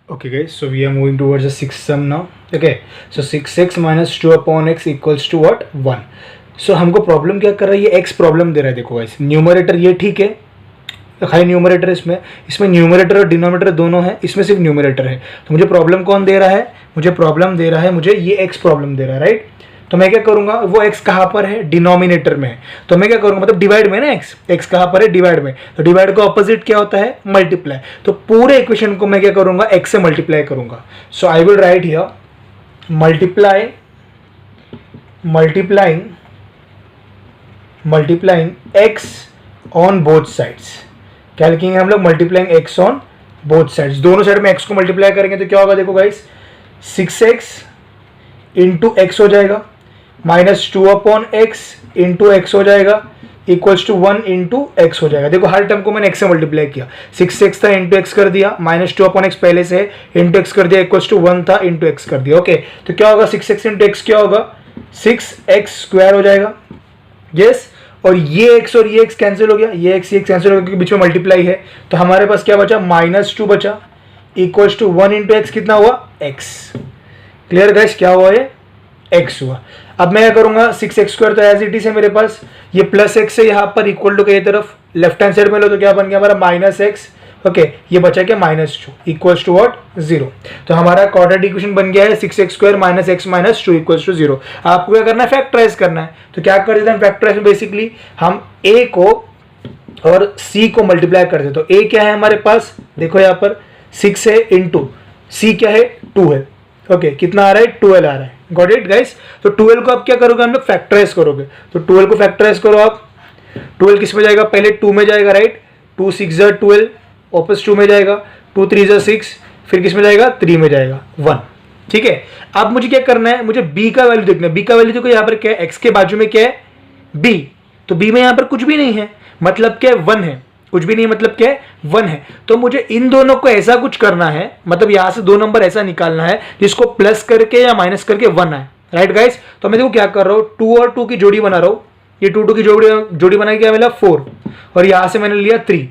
Okay guys, so we are moving towards the sixth sum now. Okay, so 6x minus 2 upon x equals to what? 1. So हमको problem क्या कर रहा है, ये x problem दे रहा है. देखो गाइस, न्यूमरेटर ये ठीक है, खाली न्यूमरेटर इसमें न्यूमरेटर और डिनोमिनेटर दोनों है, इसमें सिर्फ न्यूमरेटर है. तो मुझे प्रॉब्लम कौन दे रहा है? मुझे ये x प्रॉब्लम दे रहा है, राइट. तो मैं क्या करूंगा, वो x कहाँ पर है? डिनोमिनेटर में है. तो मैं क्या करूंगा, मतलब डिवाइड में ना, x कहाँ पर है? डिवाइड में. तो डिवाइड का ऑपोजिट क्या होता है? मल्टीप्लाई. तो पूरे इक्वेशन को मैं क्या करूंगा? x से मल्टीप्लाई करूंगा. So I will write here multiplying x on both sides. क्या लिखेंगे हम लोग? Multiplying x on both sides. दोनों साइड में x को मल्टीप्लाई करेंगे तो क्या होगा? देखो गाइस, 6x इंटू एक्स हो जाएगा, minus 2 upon x into x हो जाएगा, इक्वल्स टू 1 इंटू एक्स हो जाएगा. देखो हर टर्म को मैंने एक्स से मल्टीप्लाई किया. 6x था, इंटू एक्स कर दिया, माइनस 2 अपॉन एक्स पहले से इंटू एक्स कर दिया, इक्वल्स टू 1 था, इंटू एक्स कर दिया. ओके, तो क्या होगा? 6x इंटू एक्स क्या होगा? 6x स्क्वायर हो जाएगा. यस, और ये x और ये x कैंसिल हो गया, ये x कैंसिल हो गया क्योंकि बीच में मल्टीप्लाई है. तो हमारे पास क्या बचा? -2 बचा, इक्वल्स टू 1 इंटू एक्स कितना हुआ? x. क्लियर गाइस, क्या हुआ? ये x हुआ. अब मैं क्या करूंगा? 6x स्क्वायर तो एज इट इज है मेरे पास, ये प्लस एक्स है यहाँ पर, इक्वल टू के तरफ लेफ्ट हैंड साइड में लो तो क्या बन गया हमारा? -x. ओके, ये बचा क्या? -2 इक्वल्स टू व्हाट? 0. तो हमारा क्वाड्रेटिक इक्वेशन बन गया है 6x square minus x minus 2 equals to 0. आपको क्या करना है? फैक्टराइज करना है. तो क्या कर देते हैं फैक्टराइज में? बेसिकली हम a को और c को मल्टीप्लाई कर देते. तो a क्या है हमारे पास? देखो यहाँ पर 6 है, इंटू c क्या है? 2 है. ओके, कितना आ रहा है? 12 आ रहा है. Got it guys. तो 12 को आप क्या करोगे? हम लोग फैक्टराइज करोगे. तो 12 को फैक्टराइज करो आप. 12 किस में जाएगा? पहले 2 में जाएगा, राइट. 2 6 12, वापस 2 में जाएगा, 2 3 6, फिर किस में जाएगा? 3 में जाएगा, 1. ठीक है. अब मुझे क्या करना है? मुझे b का वैल्यू देखना है. b का वैल्यू देखो यहाँ पर क्या है? x के बाजू में क्या है? b. तो b में यहाँ पर कुछ भी नहीं है, मतलब क्या है? 1 है. कुछ भी नहीं, मतलब क्या है? 1 है. तो मुझे इन दोनों को ऐसा कुछ करना है, मतलब यहां से 2 नंबर ऐसा निकालना है जिसको प्लस करके या माइनस करके 1 आए, राइट गाइस. तो मैं देखो क्या कर रहा हूं, 2 और 2 की जोड़ी बना रहा हूं. ये 2 2 की जोड़ी बनाई, क्या मिला? 4. और यहां से मैंने लिया 3.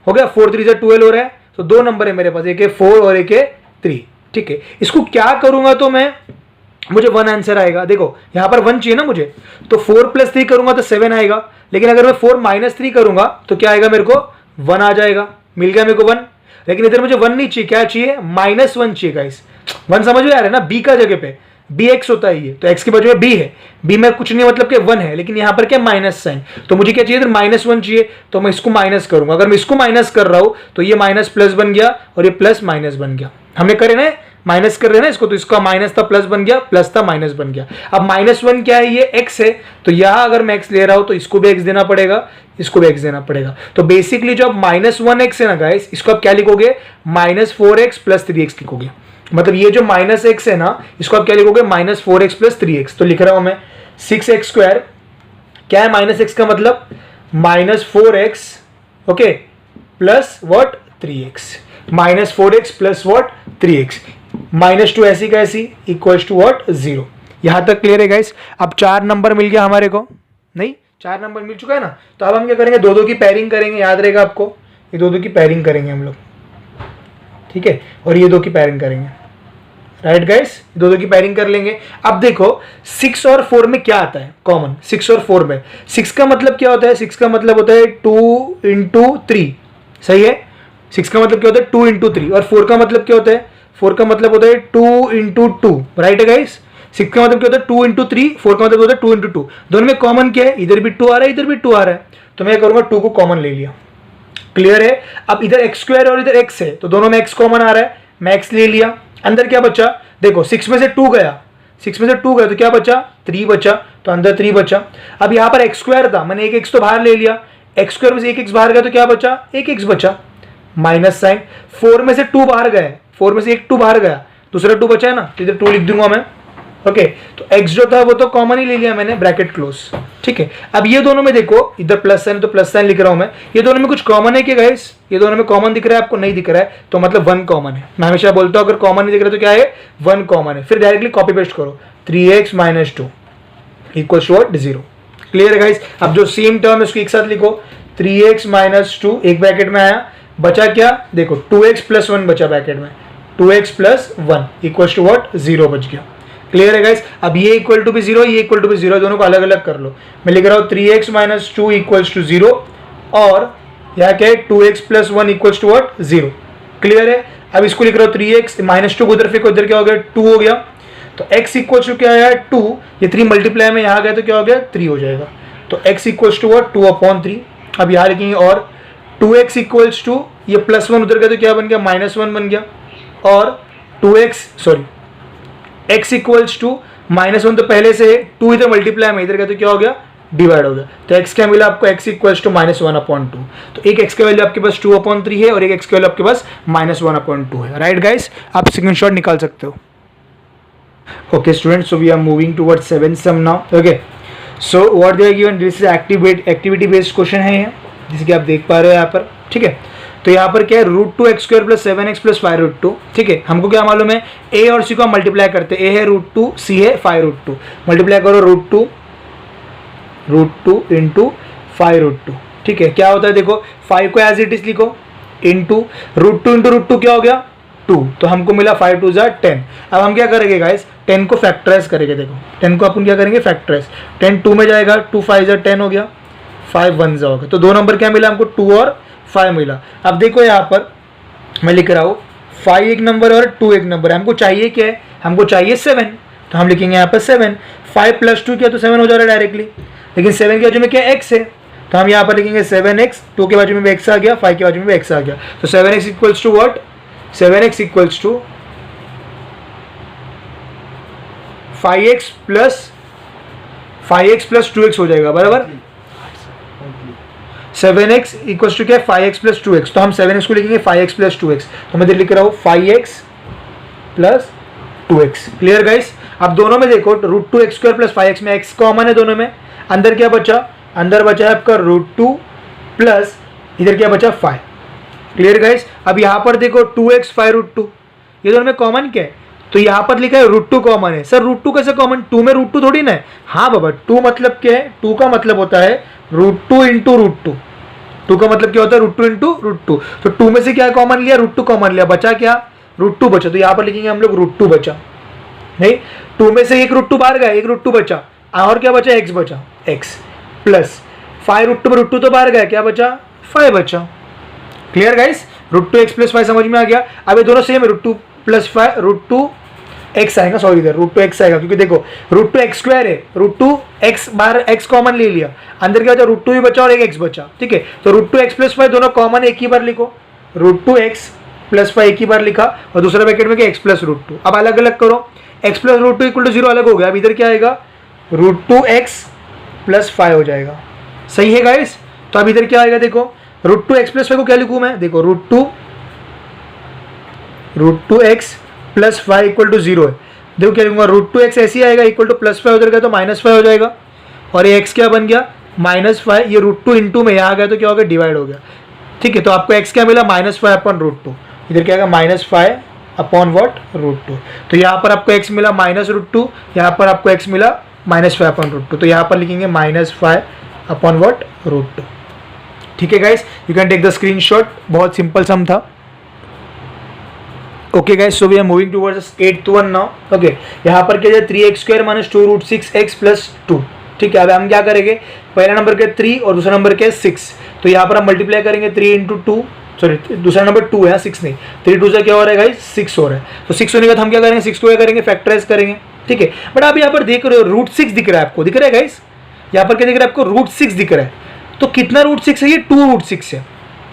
हो गया, 4 3 से 12 हो रहा है. तो 2 नंबर है मेरे पास, एक है 4 और एक है 3. ठीक है, इसको क्या करूंगा तो मुझे 1 आंसर आएगा. देखो यहां पर 1 चाहिए ना मुझे, तो 4 + 3 करूंगा तो 7 आएगा. लेकिन अगर मैं 4 - 3 करूंगा तो क्या आएगा? मेरे को 1 आ जाएगा. मिल गया मेरे को 1. लेकिन इधर मुझे 1 नहीं चाहिए, क्या चाहिए? -1 चाहिए गाइस. 1 समझ में आ रहा है ना? b का जगह पे bx होता है ये, तो x के बाजू में b है. b में कुछ नहीं, मतलब कि 1 है, लेकिन यहाँ पर क्या? Minus sine. तो मुझे क्या चाहिए? इधर -1 चाहिए, तो मैं इसको माइनस करूंगा. अगर मैं इसको माइनस कर रहा हूं तो ये माइनस प्लस बन गया और ये प्लस माइनस बन गया. हमने करे ना, माइनस कर रहे हैं ना इसको, तो इसका माइनस था प्लस बन गया, प्लस था माइनस बन गया. अब -1 क्या है? ये x है. तो यहां अगर मैं x ले रहा हूं तो इसको भी x देना पड़ेगा, इसको भी x देना पड़ेगा. तो बेसिकली जो अब -1x है ना गाइस, इसको आप क्या लिखोगे? -4x + 3x लिखोगे. मतलब ये जो -x है ना, इसको आप क्या लिखोगे? -4x + 3x. तो लिख रहा हूं मैं 6x स्क्वायर. क्या है -x का मतलब? -4x, okay, plus what? 3x. -4x + what? 3x. -2 ऐसी का ऐसी, इक्वल्स टू व्हाट? 0. यहां तक क्लियर है गाइस. अब 4 नंबर मिल गया हमारे को, नहीं 4 नंबर मिल चुका है ना. तो अब हम क्या करेंगे? 2 2 की पैरिंग करेंगे. याद रहेगा आपको, ये 2 2 की पैरिंग करेंगे हम लोग. ठीक है, और ये 2 की पैरिंग करेंगे, राइट गाइस. 2 2 की पैरिंग कर लेंगे. अब देखो 6 और 4 में क्या आता है कॉमन? 6 और 4 में 6 का मतलब क्या होता है? 6 का मतलब होता है 2 × 3. सही है. 6 का मतलब क्या होता है? 2 × 3. और 4 का मतलब क्या होता है? 4 का मतलब होता है 2 × 2, राइट है गाइस. 6 का मतलब क्या होता है? 2 × 3. 4 का मतलब होता है 2 × 2. दोनों में कॉमन क्या है? इधर भी 2 आ रहा है, इधर भी 2 आ रहा है. तो मैं करूंगा 2 को कॉमन ले लिया. क्लियर है. अब इधर x स्क्वायर और इधर x है, तो दोनों में x कॉमन आ रहा है. मैं x ले लिया. अंदर क्या बचा? देखो 6 में से 2 गया, 6 में से 2 गया तो क्या बचा? 3 बचा. तो अंदर 3 बचा. अब यहाँ पर x स्क्वायर था, मैंने एक x तो बाहर ले लिया. x स्क्वायर में से एक x बाहर गया तो क्या बचा? एक x बचा, माइनस साइन. 4 में से 2 बाहर गए, 4 में से एक 2 बाहर गया, दूसरा 2 बचा है ना, तो इधर 2 लिख दूंगा मैं. ओके, तो x जो था वो तो कॉमन ही ले लिया मैंने, ब्रैकेट क्लोज. ठीक है. अब ये दोनों में देखो, इधर प्लस साइन तो प्लस साइन लिख रहा हूं मैं. ये दोनों में कुछ कॉमन है क्या गाइस? ये दोनों में कॉमन दिख रहा है आपको? नहीं दिख रहा है, तो मतलब 1 कॉमन है. मैं हमेशा बोलता हूं अगर कॉमन नहीं दिख रहा तो क्या है? 1 कॉमन है. फिर डायरेक्टली कॉपी पेस्ट करो. 3x - 2 equals to 0. क्लियर है गाइस. अब जो सेम टर्म है उसको एक साथ लिखो. 3x - 2 एक ब्रैकेट में आया, बचा क्या? देखो 2x + 1 बचा ब्रैकेट में. 2x plus 1 equals to what, 0 बच गया। क्लियर है गाइस। अब ये इक्वल टू भी 0, ये इक्वल टू भी 0, दोनों को अलग अलग कर लो। मैं लिख रहा हूँ 3x माइनस 2 इक्वल्स टू 0 और यहाँ क्या है 2x plus 1 equals to what, 0। Clear है। अब इसको लिख रहा हूँ 3x माइनस 2 को उधर फेंको, इधर क्या हो गया 2 हो गया। तो x इक्वल्स टू क्या है 2, ये 3 मल्टीप्लाई में यहाँ गया तो क्या हो गया 3 हो जाएगा। तो x इक्वल्स टू व्हाट 2/3। अब यहाँ लिखेंगे और 2x इक्वल्स टू ये प्लस 1 उधर गया तो क्या बन गया -1 बन गया और x इक्वल्स टू -1 तो पहले से 2 इधर मल्टीप्लाई में इधर गया तो क्या हो गया डिवाइड हो गया। तो x क्या मिला आपको, x इक्वल्स टू -1/2। तो एक x का वैल्यू आपके पास 2/3 है और एक x का वैल्यू आपके पास -1/2 है। राइट गाइस, आप स्क्रीनशॉट निकाल सकते हो। Okay students, so we are moving towards 7th sum now. Okay, so what they are given, this is activity based question है ये, जैसे कि आप देख पा रहे हो यहाँ पर। ठीक है, तो यहाँ पर क्या है √2x² प्लस 7x प्लस 5√2। ठीक है, हमको क्या मालूम है a और c को हम मल्टीप्लाई करते हैं। a है √2, c है 5√2। मल्टीप्लाई करो √2 इंटू 5√2। ठीक है, क्या होता है देखो 5 को एज इट इज लिखो इंटू √2 इंटू √2 क्या हो गया 2, तो हमको मिला 5 2 = 10। अब हम क्या करेंगे गाइस, 10 को फैक्टराइज करेंगे। देखो 10 को अपन क्या करेंगे फैक्टराइज, 10 2 में जाएगा, 2 5 = 10 हो गया, 5 1 हो गया। तो दो नंबर क्या मिला हमको 2 और 5 मिला। अब देखो यहाँ पर मैं लिख रहा हूँ 5 एक नंबर और 2 एक नंबर है। हमको चाहिए क्या है, हमको चाहिए 7, तो हम लिखेंगे यहाँ पर 7। 5 + 2 क्या तो 7 हो जा रहा है डायरेक्टली, लेकिन 7 के बाजू में क्या x है, तो हम यहाँ पर लिखेंगे 7x, 2 के बाजू में भी x आ गया, 5 के बाजू में भी x आ गया। तो 7x equals to what, 7x equals to 5x plus 2x हो जाएगा बराबर। 7x इक्वल्स टू क्या है 5x प्लस 2x, तो हम 7x को लिखेंगे 5x प्लस 2x। तो मैं इधर लिख रहा हूँ 5x plus 2x। Clear guys. अब दोनों में देखो √2x² प्लस 5x में x कॉमन है दोनों में, अंदर क्या बचा, अंदर बचा है आपका √2 प्लस इधर क्या बचा 5। Clear guys. अब यहाँ पर देखो 2x 5√2, ये दोनों में कॉमन क्या है, तो यहाँ पर लिखा है √2 कॉमन है। सर √2 कैसे कॉमन, 2 में √2 थोड़ी ना है। हाँ बाबा, 2 मतलब क्या है, 2 का मतलब होता है √2 इंटू √2। 2 का मतलब क्या होता है √2 इंटू √2। तो 2 में से क्या कॉमन लिया, √2 कॉमन लिया, बचा क्या √2 बचा। तो यहाँ पर लिखेंगे हम लोग √2 बचा, नहीं 2 में से एक √2 बाहर गया, एक √2 बचा, और क्या बचा x बचा, x प्लस 5√2 में √2 तो बाहर गया, क्या बचा 5 बचा। क्लियर गाइस, √2x प्लस 5 समझ में आ गया। अब ये दोनों सेम है, √2 प्लस 5 √2x आएगा, सॉरी इधर √2x आएगा, क्योंकि देखो √2x² है, √2x बाहर x कॉमन ले लिया, अंदर क्या बचा √2 भी बचा और एक x बचा। ठीक है, तो √2x प्लस 5 दोनों कॉमन एक ही बार लिखो, √2x प्लस 5 एक ही बार लिखा और दूसरा ब्रैकेट में क्या x प्लस √2। अब अलग अलग करो, x प्लस √2 इक्वल टू 0 अलग हो गया। अब इधर क्या आएगा √2x प्लस 5 हो जाएगा। सही है गाइस। तो अब इधर क्या आएगा देखो √2x प्लस 5 को क्या लिखूं मैं, देखो √2x प्लस 5 इक्वल टू 0 है। देखो क्या लिखूंगा √2x ऐसे ही आएगा इक्वल टू प्लस 5 उधर गया तो -5 हो जाएगा, और ये x क्या बन गया -5, ये √2 इंटू में यहाँ गया तो क्या हो गया डिवाइड हो गया। ठीक है, तो आपको x क्या मिला -5/√2, इधर क्या आएगा -5/√2। तो यहाँ पर आपको x मिला -√2, यहाँ पर आपको x मिला -5/√2, तो यहाँ पर लिखेंगे -5/√2। ठीक है guys, you can take the screenshot, बहुत सिंपल सम था। Okay guys, so we are moving towards 8th one now. Okay, यहाँ पर क्या है 3x² माइनस 2√6x प्लस 2। ठीक है, अब हम क्या करेंगे, पहला नंबर क्या 3 और दूसरा नंबर क्या 6, तो यहाँ पर हम मल्टीप्लाई करेंगे 3 × 2, सॉरी दूसरा नंबर 2 है 6 नहीं, 3 2 से क्या हो रहा है गाइस 6 हो रहा है। तो 6 होने के बाद हम क्या करेंगे, 6 को क्या करेंगे फैक्टराइज करेंगे। ठीक है, बट आप यहाँ पर देख रहे हो √6 दिख रहा है आपको, दिख रहा है गाइस, यहाँ पर क्या दिख रहा है आपको √6 दिख रहा है। तो कितना √6 है, ये 2√6 है।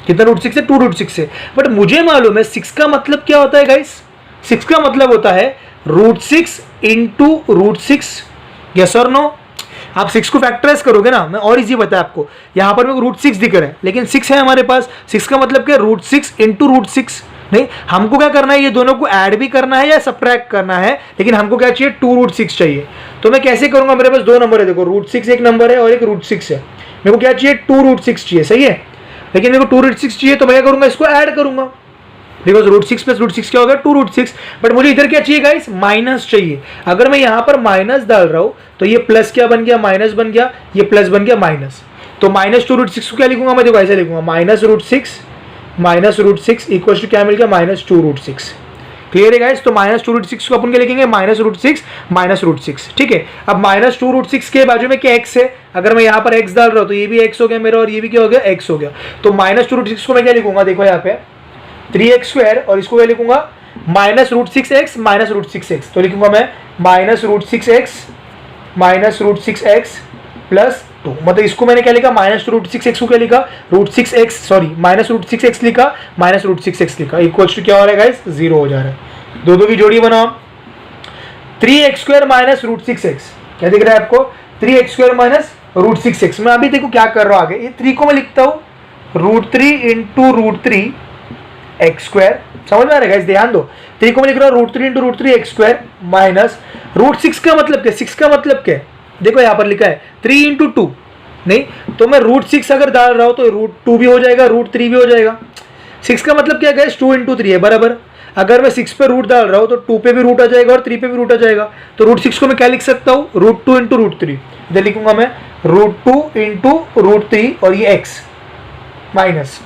कितना √6 है, 2√6 है। बट मुझे मालूम है 6 का मतलब क्या होता है गाइस, 6 का मतलब होता है √6 इंटू √6। यस और नो, आप 6 को फैक्टराइज करोगे ना, मैं और इजी बताया आपको। यहाँ पर मेरे को √6 दिख रहा है, लेकिन 6 है हमारे पास, 6 का मतलब क्या √6 इंटू √6। नहीं, हमको क्या करना है, ये दोनों को ऐड भी करना है या सब्ट्रैक्ट करना है, लेकिन हमको क्या चाहिए 2√6 चाहिए। तो मैं कैसे करूंगा, मेरे पास दो नंबर है, देखो √6 एक नंबर है और एक √6 है। मेरे को क्या चाहिए 2√6 चाहिए, सही है, लेकिन मेरे को 2√6 चाहिए, तो मैं क्या करूंगा इसको ऐड करूंगा, बिकॉज √6 प्लस √6 क्या होगा 2√6। बट मुझे इधर क्या चाहिए गाइस, माइनस चाहिए। अगर मैं यहाँ पर माइनस डाल रहा हूँ तो ये प्लस क्या बन गया, माइनस बन गया, ये प्लस बन गया माइनस। तो -2√6 को क्या लिखूंगा मैं, देखो ऐसे लिखूंगा -√6 इक्वल टू क्या मिल गया -2√6। क्लियर है गाइस। तो -2√6 को अपन क्या लिखेंगे, -√6 -√6, ठीक है। अब -2√6 के बाजू में क्या x है, अगर मैं यहाँ पर x डाल रहा हूँ तो ये भी x हो गया मेरा और ये भी क्या हो गया, x हो गया। तो -2√6 को मैं क्या लिखूंगा, देखो यहाँ पे 3x² और इसको क्या लिखूंगा, -√6x -√6x। तो लिखूंगा मैं -√6x -√6x प्लस 2, मतलब इसको मैंने क्या लिखा, -√6x को क्या लिखा, √6x, सॉरी -√6x लिखा, -√6x लिखा, इक्वल्स टू क्या हो रहा है गाइस, 0 हो जा रहा है। दो की जोड़ी बनाओ, 3x² -√6x, क्या दिख रहा है आपको, 3x² -√6x। मैं अभी देखो क्या कर रहा हूँ आगे, ये 3 को मैं लिखता हूँ √3 × √3x², समझ में आ रहा है गाइस, ध्यान दो। 3 को मैं लिख रहा हूँ √3 × √3x² माइनस √6 का मतलब क्या, 6 का मतलब क्या है, देखो यहाँ पर लिखा है 3 × 2, नहीं तो मैं √6 अगर डाल रहा हूँ तो √2 भी हो जाएगा, √3 भी हो जाएगा। 6 का मतलब क्या गाइस, 2 × 3 है बराबर। अगर मैं 6 पे रूट डाल रहा हूँ तो 2 पे भी रूट आ जाएगा और 3 पे भी रूट आ जाएगा। तो √6 को मैं क्या लिख सकता हूँ, √2 × √3, इधर लिखूंगा मैं √2 × √3 और ये x माइनस,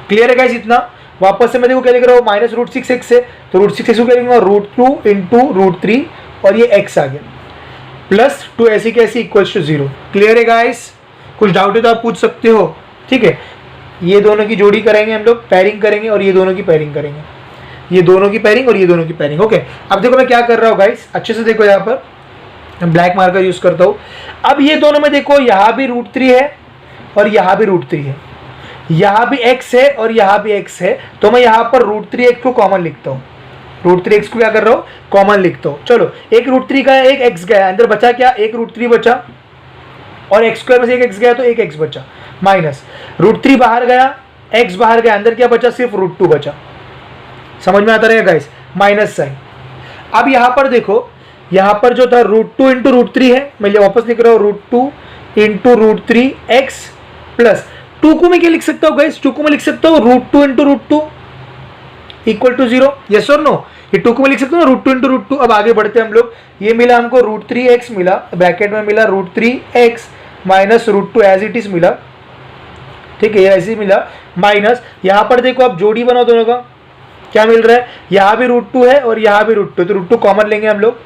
क्लियर है गाइस इतना। वापस से मैं देखो क्या लिख रहा हूँ, -√6x है तो √6x को क्या लिखूंगा, √2 × √3 और ये x आ गया प्लस 2 ऐसी कैसी इक्वल्स टू 0। क्लियर है गाइस, कुछ डाउट है तो आप पूछ सकते हो, ठीक है। ये दोनों की जोड़ी करेंगे हम लोग, पैरिंग करेंगे और ये दोनों की पैरिंग करेंगे, ये दोनों की पैरिंग और ये दोनों की पैरिंग, ओके। अब देखो मैं क्या कर रहा हूँ गाइस, अच्छे से देखो, यहाँ पर मैं ब्लैक मार्कर यूज करता हूँ। अब ये दोनों में देखो, यहाँ भी √3 है और यहाँ भी √3 है, यहाँ भी x है और यहाँ भी x है, तो मैं यहाँ पर √3x को कॉमन लिखता हूँ, √3x को क्या कर रहा हूँ, कॉमन लिखता हूँ। चलो एक √3 का है, एक x गया, अंदर बचा क्या, एक √3 बचा और x² में से एक x गया तो एक x बचा, माइनस √3 बाहर गया, x बाहर गया, अंदर क्या बचा, सिर्फ √2 बचा। समझ में आता रहेगा गाइस, माइनस साइन। अब यहाँ पर देखो, यहाँ पर जो था √2 × √3 है, मैं वापस लिख रहा हूँ √2 × √3x प्लस 2 को मैं क्या लिख सकता हूँ गाइस, 2 को मैं लिख सकता हूँ √2 × √2 इक्वल टू 0, यस और नो। ये 2 को मैं लिख सकता हूँ √2 × √2। अब आगे बढ़ते हैं हम लोग, ये मिला हमको √3x मिला, ब्रैकेट में मिला √3x minus √2 as it is मिला, ठीक है, ये ऐसे ही मिला, माइनस यहाँ पर देखो अब जोड़ी बनाओ दोनों का, क्या मिल रहा है, यहाँ भी √2 है और यहाँ भी √2, तो √2 कॉमन लेंगे हम लोग,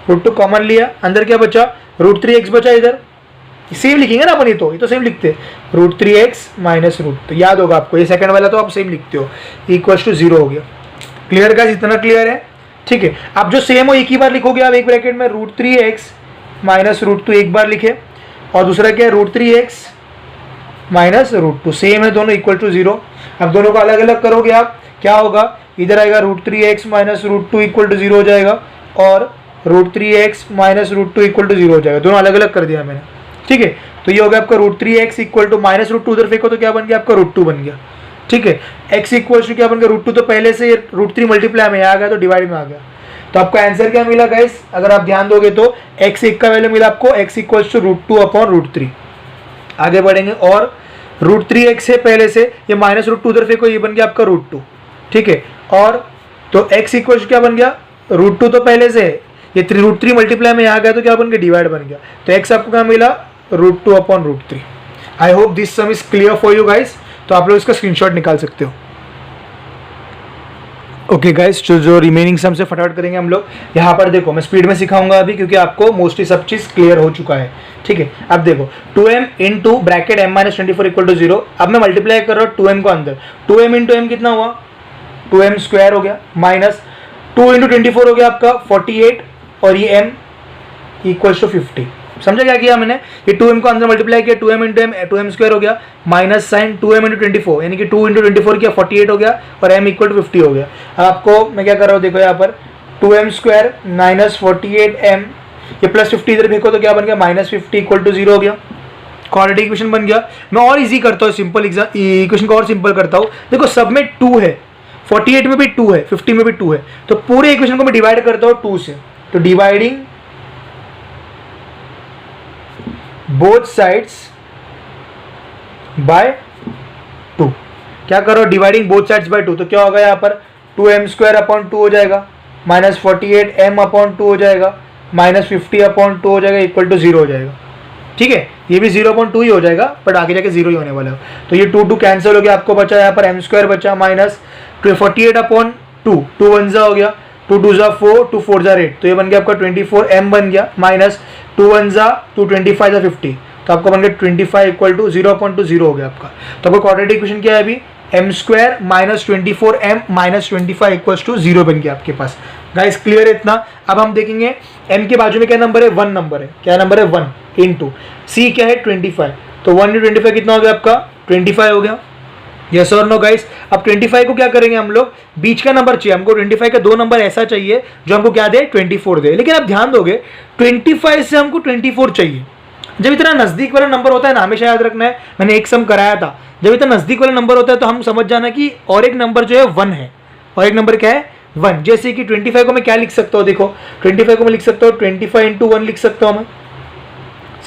√2 कॉमन लिया, अंदर क्या बचा, √3x बचा, इधर सेम लिखेंगे ना अपन, ये तो सेम लिखते, √3x माइनस √2, याद होगा आपको, ये सेकंड वाला तो आप सेम लिखते हो, इक्वल्स टू 0 हो गया। क्लियर गाइस, इतना क्लियर है, ठीक है। अब जो सेम हो एक ही बार लिखोगे आप, एक ब्रैकेट में √3x माइनस √2 एक बार लिखे और दूसरा क्या है, √3x माइनस √2, सेम है दोनों, इक्वल टू 0। अब दोनों को अलग अलग करोगे आप, क्या होगा, इधर आएगा √3x माइनस √2 इक्वल टू 0 हो जाएगा और √3x माइनस √2 इक्वल टू 0 हो जाएगा, दोनों अलग अलग कर दिया मैंने, ठीक है। तो ये हो गया आपका √3x इक्वल टू माइनस √2, उधर फेंको तो क्या बन गया आपका, √2 बन गया, ठीक है। x इक्वल टू क्या बन गया, √2 तो पहले से √3 मल्टीप्लाई में आ गया तो डिवाइड में आ गया, तो आपका आंसर क्या मिला गाइस, अगर आप ध्यान दोगे तो x1 का वैल्यू मिला आपको, x इक्वल टू √2/√3। आगे बढ़ेंगे और √3x है पहले से, ये माइनस √2 उधर फेंको, ये बन गया आपका √2, ठीक है। और तो x इक्वल टू क्या बन गया, √2 तो पहले से है, ये √3 मल्टीप्लाई में आ गया तो क्या बन गया, डिवाइड बन गया, तो x आपको क्या मिला, √2/√3। I hope this some is clear for you guys, तो आप लोग इसका स्क्रीनशॉट निकाल सकते हो। ओके गाइस, जो रिमेनिंग सम से फटाफट करेंगे हम लोग। यहाँ पर देखो मैं स्पीड में सिखाऊंगा अभी, क्योंकि आपको मोस्टली सब चीज क्लियर हो चुका है, ठीक है। अब देखो 2m into bracket m-24 equal to 0। अब मैं मल्टीप्लाई कर रहा हूँ 2m को अंदर, 2m इंटू m कितना हुआ, 2m स्क्वायर हो गया, माइनस 2 इंटू 24 हो गया आपका 48 और ये m इक्वल टू 50। समझा क्या किया मैंने, ये 2m को अंदर मल्टीप्लाई किया, 2m into m, 2m square हो गया, माइनस साइन 2m इंटू 24, यानी कि 2 इंटू 24 किया 48 हो गया और m इक्वल टू 50 हो गया। अब आपको मैं क्या कर रहा हूँ, देखो यहाँ पर 2m स्क्वायर माइनस 48m, ये प्लस 50 इधर फेंको तो क्या बन गया, माइनस 50 इक्वल टू 0 हो गया, क्वाड्रेटिक इक्वेशन बन गया। मैं और इजी करता हूँ, सिंपल इक्वेशन को और सिंपल करता हूँ। देखो सब में 2 है, 48 में भी 2 है, 50 में भी 2 है, तो पूरे इक्वेशन को मैं डिवाइड करता हूँ 2 से, तो डिवाइडिंग बोथ साइड्स बाय 2, क्या करो, डिवाइडिंग बोथ साइड्स बाय 2, तो क्या होगा यहाँ पर 2m स्क्वायर अपॉन 2 हो जाएगा, माइनस 48m अपॉन 2 हो जाएगा, माइनस 50 अपॉन 2 हो जाएगा, इक्वल टू 0 हो जाएगा, ठीक है। ये भी 0.2 ही हो जाएगा, बट आगे जाके 0 ही होने वाला है। तो ये 2 कैंसिल हो गया, आपको बचा यहाँ पर m स्क्वायर बचा, माइनस 48 अपॉन 2, 2 वन ज़ा हो गया, 2 2 ज़ा 4, 2 4 ज़ा 8, तो ये बन गया आपका 24m बन गया, माइनस 2 वन ज़ा 2, 25 ज़ा 50, तो आपका बन गया 25 इक्वल टू 0.20 हो गया आपका। तो आपका क्वाड्रेटिक इक्वेशन क्या है अभी, m square minus 24m minus 25 equals to 0 बन गया आपके पास। गाइस क्लियर है इतना। अब हम देखेंगे m के बाजू में क्या नंबर है, 1 नंबर है, क्या नंबर है 1 इंटू c क्या है 25, तो 1 इंटू 25 कितना हो गया आपका 25 हो गया, यस और नो गाइस। अब 25 को क्या करेंगे हम लोग, बीच का नंबर चाहिए हमको, 25 का 2 नंबर ऐसा चाहिए जो हमको क्या दे 24 दे, लेकिन आप ध्यान दोगे 25 से हमको 24 चाहिए। जब इतना नजदीक वाला नंबर होता है ना, हमेशा याद रखना है, मैंने एक सम कराया था, जब इतना नजदीक वाला नंबर होता है तो हम समझ जाना कि और एक नंबर जो है 1 है, और एक नंबर क्या है 1। जैसे कि 25 को मैं क्या लिख सकता हूँ, देखो 25 को मैं लिख सकता हूँ 25 इंटू 1 लिख सकता हूँ मैं,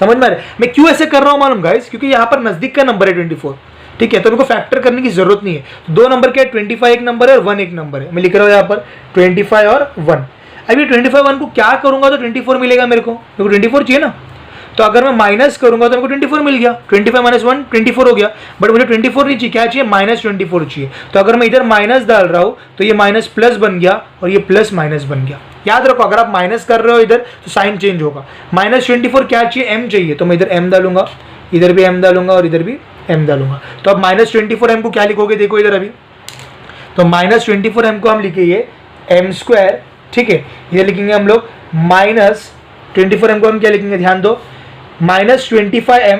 समझ में आ रहा है मैं क्यों ऐसे कर रहा हूँ मालूम गाइस, क्योंकि यहाँ पर नजदीक का नंबर है 24, ठीक है, तो मेरे को फैक्टर करने की जरूरत नहीं है। तो 2 नंबर क्या है, 25 एक नंबर है और 1 एक नंबर है, मैं लिख रहा हूँ यहाँ पर 25 और 1। अब ये 25 1 को क्या करूंगा तो 24 मिलेगा मेरे को 24 चाहिए ना, तो अगर मैं माइनस करूंगा तो मेरे को 24 मिल गया, 25 माइनस 1 24 हो गया, बट मुझे 24 नहीं चाहिए, क्या चाहिए माइनस 24 चाहिए। तो अगर मैं इधर माइनस डाल रहा हूँ तो ये माइनस प्लस बन गया और ये प्लस माइनस बन गया। याद रखो अगर आप माइनस कर रहे हो इधर तो साइन चेंज होगा, माइनस 24 क्या चाहिए m चाहिए, तो मैं इधर m डालूंगा, इधर भी m डालूंगा और इधर भी m डालूंगा। तो अब माइनस 24 m को क्या लिखोगे, देखो इधर अभी, तो माइनस 24 m को हम लिखेंगे m स्क्वायर, ठीक है, इधर लिखेंगे हम लोग माइनस 24 m को हम क्या लिखेंगे, ध्यान दो, माइनस 25m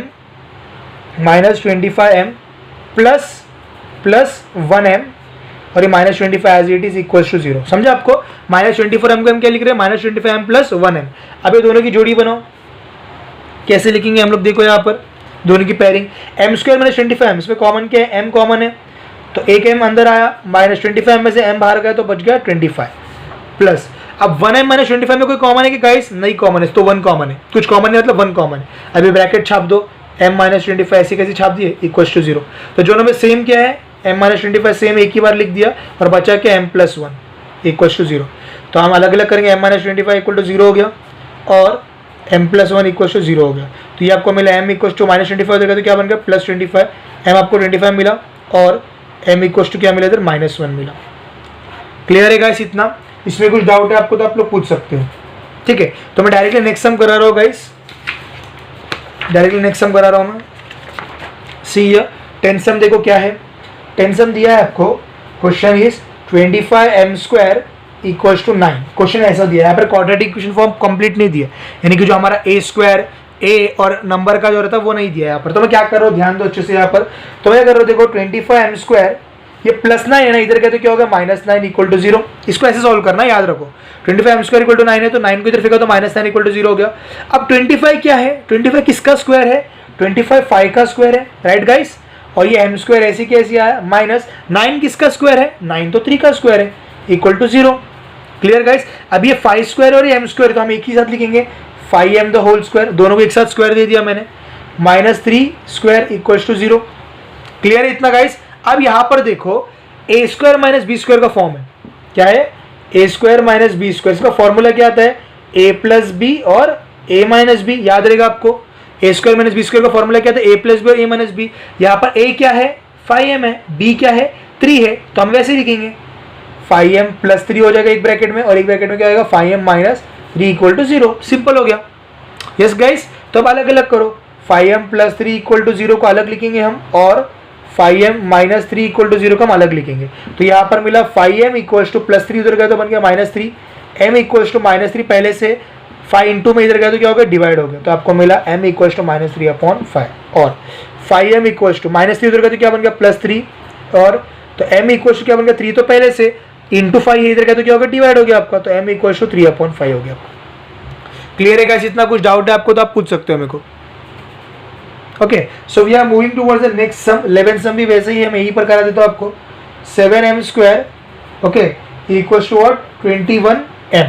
प्लस 1m और ये minus 25 as it is equal to 0। समझा आपको, माइनस 24m को हम क्या लिख रहे हैं, माइनस 25m प्लस 1m। अब ये दोनों की जोड़ी बनाओ, कैसे लिखेंगे हम लोग, देखो यहाँ पर दोनों की pairing, m square minus 25m, इसमें कॉमन क्या है m कॉमन है, तो एक m अंदर आया, माइनस 25 में से m बाहर गया तो बच गया 25 प्लस, अब 1m माइनस 25 में कोई कॉमन है कि गाइस, नहीं कॉमन है, तो 1 कॉमन है, कुछ कॉमन नहीं मतलब 1 कॉमन है। अभी ब्रैकेट छाप दो, m माइनस 25 ऐसी कैसी छाप दिए इक्वल टू 0, तो दोनों में सेम क्या है m माइनस 25 सेम एक ही बार लिख दिया और बचा क्या m प्लस 1 इक्वल टू 0। तो हम अलग अलग करेंगे, m माइनस 25 इक्वल टू 0 हो गया और m प्लस 1 इक्वल टू 0 हो गया। तो ये आपको मिला m इक्वल टू माइनस 25 हो जाएगा तो क्या बन गया प्लस 25, m आपको 25 मिला और m इक्वल टू क्या मिला इधर माइनस 1 मिला। क्लियर है गाइस इतना, इसमें कुछ डाउट है आपको तो आप लोग पूछ सकते हो, ठीक है। तो मैं डायरेक्टली नेक्स्ट सम करा रहा हूँ गाइस, डायरेक्टली नेक्स्ट सम करा रहा हूँ मैं। सी ये 10 सम देखो क्या है, 10 सम दिया है आपको, question is 25m square equals to 9, question ऐसा दिया है, यहाँ पर क्वाड्रेटिक इक्वेशन फॉर्म कंप्लीट नहीं दिया, यानी कि जो हमारा a स्क्वायर a और नंबर का जो रहता है वो नहीं दिया है यहाँ पर। तो मैं क्या कर रहा हूँ, ध्यान दो अच्छे से यहाँ पर, तो मैं क्या कर रहा हूँ देखो 25m स्क्वायर, ये प्लस 9 है ना, इधर कहते क्या होगा माइनस 9 इक्वल टू 0, इसको ऐसे सॉल्व करना याद रखो, 25m स्क्वायर इक्वल टू 9 है तो 9 को इधर फेंका तो माइनस 9 इक्वल टू 0 हो गया। अब 25 क्या है, 25 किसका स्क्वायर है, 25 5 का स्क्वायर है, राइट गाइस, और ये m स्क्वायर ऐसी कैसी आया, माइनस 9 किसका स्क्वायर है, 9 तो 3 का स्क्वायर है इक्वल टू 0। क्लियर गाइस, अब ये 5 स्क्वायर और ये m स्क्वायर तो हम एक ही साथ लिखेंगे 5m द होल स्क्वायर, दोनों को एक साथ स्क्वायर दे दिया मैंने, minus 3 square equal to 0। Clear है इतना गाइस। अब यहाँ पर देखो A square minus B square का फॉर्म है, क्या है A square minus B square, इसका फॉर्मूला क्या आता है ए प्लस बी और ए माइनस बी, याद रहेगा आपको, ए स्क्वायर माइनस बी स्क्वायर का फॉर्मूला क्या था ए प्लस बी और ए माइनस बी। यहाँ पर ए क्या है 5m है, बी क्या है 3 है, तो हम वैसे ही लिखेंगे 5m प्लस 3 हो जाएगा एक ब्रैकेट में, और एक ब्रैकेट में क्या आएगा 5m minus 3 equal to 0, simple हो गया। यस गाइस, तो अब अलग अलग करो, 5m प्लस 3 इक्वल टू 0 को अलग लिखेंगे हम और 5m माइनस 3 इक्वल टू 0 को हम अलग लिखेंगे। तो यहाँ पर मिला 5m इक्वल टू प्लस 3 उधर गया तो बन गया minus 3, m equal to minus 3 पहले से 5 इंटू में इधर गया तो क्या हो गया डिवाइड हो गया, तो आपको मिला m equal to minus 3 upon 5, और 5m इक्वल टू माइनस 3 उधर गया तो क्या बन गया प्लस 3, और तो m इक्वल टू क्या बन गया 3 तो पहले से इंटू 5 इधर गया तो क्या हो गया डिवाइड हो गया आपका, तो m इक्वल टू 3 अपॉन 5 हो गया आपका। क्लियर है गाइस, इतना कुछ डाउट है आपको तो आप पूछ सकते हो मेरे को। Okay, so we are moving towards the next sum, 11 sum भी वैसे ही है, मैं यहीं पर करा देता हूँ आपको, 7m square okay equals to what 21m,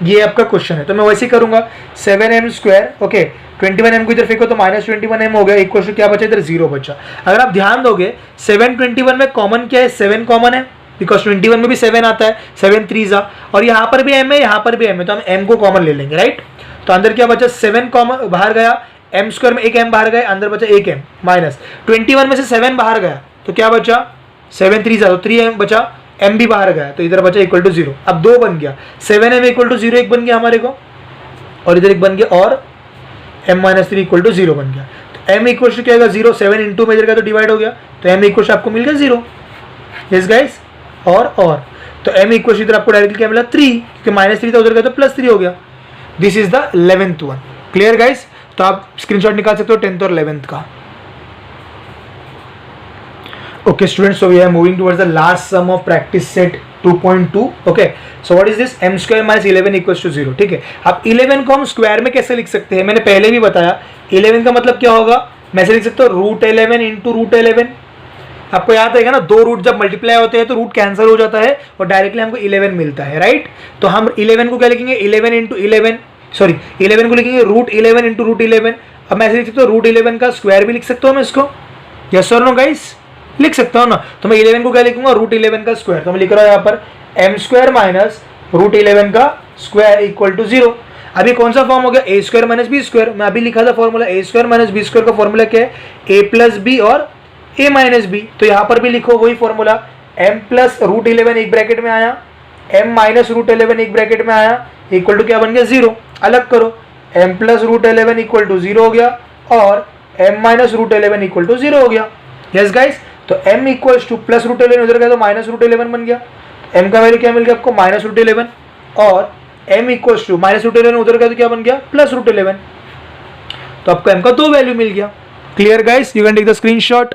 ये आपका क्वेश्चन है, तो मैं वैसे ही करूंगा 7m स्क्वायर ओके 21m को इधर फेंको तो माइनस 21m हो गया इक्वल टू क्या बचा इधर 0 बचा। अगर आप ध्यान दोगे 721 में कॉमन क्या है 7 कॉमन है, बिकॉज 21 में भी 7 आता है, 7 3 जा, और यहाँ पर भी m है यहाँ पर भी m है, तो हम m को कॉमन ले लेंगे, राइट। तो अंदर क्या बचा 7 कॉमन बाहर गया, m स्क्वायर में एक m बाहर गया, अंदर बचा एक m, माइनस 21 में से 7 बाहर गया तो क्या बचा 7 3 जा, तो 3m बचा, m भी बाहर गया तो इधर बचा इक्वल टू 0। अब 2 बन गया, 7m इक्वल टू 0 एक बन गया हमारे को, और इधर एक बन गया, और m-3 इक्वल टू 0 बन गया। तो m इक्वल टू क्या होगा 0, 7 इंटू में इधर का तो डिवाइड हो गया, तो m इक्वल टू आपको मिल गया 0। यस गाइस, और तो m इक्वल टू इधर आपको डायरेक्टली क्या मिला 3, क्योंकि -3 था उधर का तो +3 हो गया। This is the 11th one. Clear guys? तो आप स्क्रीनशॉट निकाल सकते हो 10th और 11th का। Okay students, so we are moving towards the last sum of practice set 2.2. okay, so what is this? m square minus 11 equals to 0। ठीक है, अब 11 को हम स्क्वायर में कैसे लिख सकते हैं, मैंने पहले भी बताया। 11 का मतलब क्या होगा, मैं ऐसे लिख सकता हूँ √11 इंटू √11। आपको याद है ना, दो रूट जब मल्टीप्लाई होते हैं तो रूट कैंसिल हो जाता है और डायरेक्टली हमको 11 मिलता है, राइट। तो हम 11 को क्या लिखेंगे, 11 इंटू 11, सॉरी 11 को लिखेंगे √11 इंटू √11। अब मैं ऐसे लिख सकता हूँ √11 का स्क्वायर भी लिख सकता हूँ मैं इसको, यस और नो गाइस, लिख सकता हूँ ना। तो मैं 11 को क्या लिखूंगा, √11 का स्क्वायर। तो मैं लिख रहा हूँ यहाँ पर m स्क्वायर माइनस √11 का स्क्वायर इक्वल टू 0। अभी कौन सा फॉर्म हो गया, a square minus B square. मैं अभी लिखा था formula a square minus B square का फॉर्मूला क्या है, a प्लस बी और a माइनस बी। तो यहाँ पर भी लिखो वही फॉर्मूला, m प्लस √11 एक ब्रैकेट में आया, m माइनस √11 एक ब्रैकेट में आया, इक्वल टू क्या बन गया 0। अलग करो, m प्लस √11 इक्वल टू 0 हो गया और m माइनस √11 इक्वल टू 0 हो गया। यस गाइस, तो m इक्वल्स टू प्लस √11 उधर गया तो माइनस √11 बन गया। m का वैल्यू क्या मिल गया आपको, माइनस √11, और m इक्वल्स टू माइनस √11 उधर गया तो क्या बन गया, प्लस √11। तो आपको m का 2 वैल्यू मिल गया। Clear guys, you can take the screenshot.